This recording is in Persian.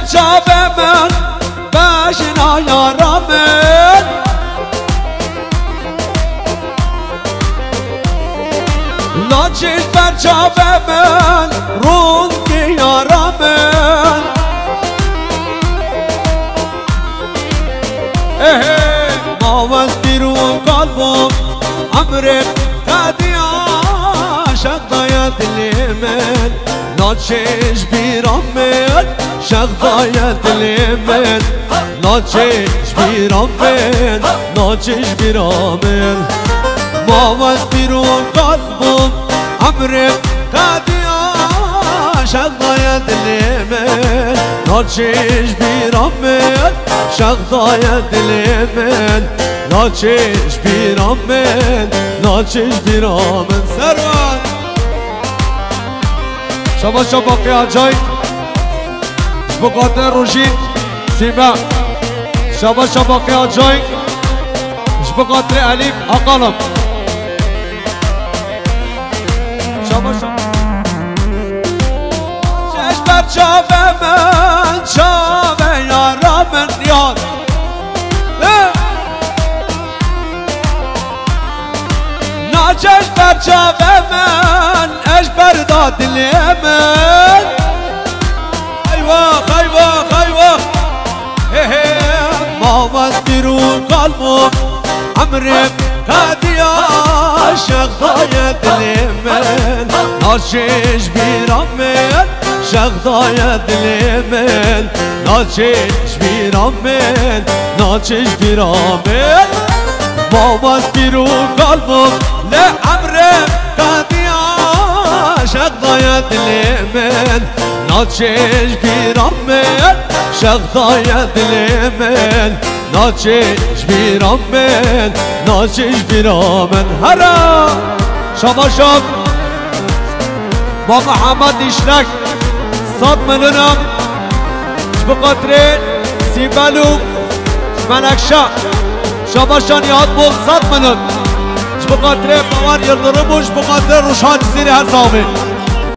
برچاب من بشنا یارمن لاچش برچاب من رونگی یارمن ما وستی رو قلبم عمرم قدیا شغدای دل من ناچش بیرام من شغدای دل من ناچش بیرام من ناچش بیرام من ما وستی رو قلبم عمرم قدیا شغدای دل من ناچش بیرام من شغدای دل من ناچش بیرام من ناچش بیرام من سروان شما باقی آجای بقاطع روشین سیما شما باقی آجای بقاطع علیم اقالم شما چشم بر چاب من چاب یارم من یار ناچش بر چاب من اش بردا دل من ایوه ایوه ایوه ما وستی رو قلبم عمرم قدیا شغدای دل من ناچش بیرام من شغدای دل من ناچش بیرام من ناچش بیرام من ما وستی رو قلبم لعمرم قدیا شغدای دل من ناچش بیرام من شغدای دل من ناچش بیرام من ناچش بیرام من هرا شما شب با محمد اشرک 100 میلیونم بقدر سیبلو منکشه شباشان یاد بود 100 میلیون بقدر باور یلدرموش بقدر روشان زیر حسابه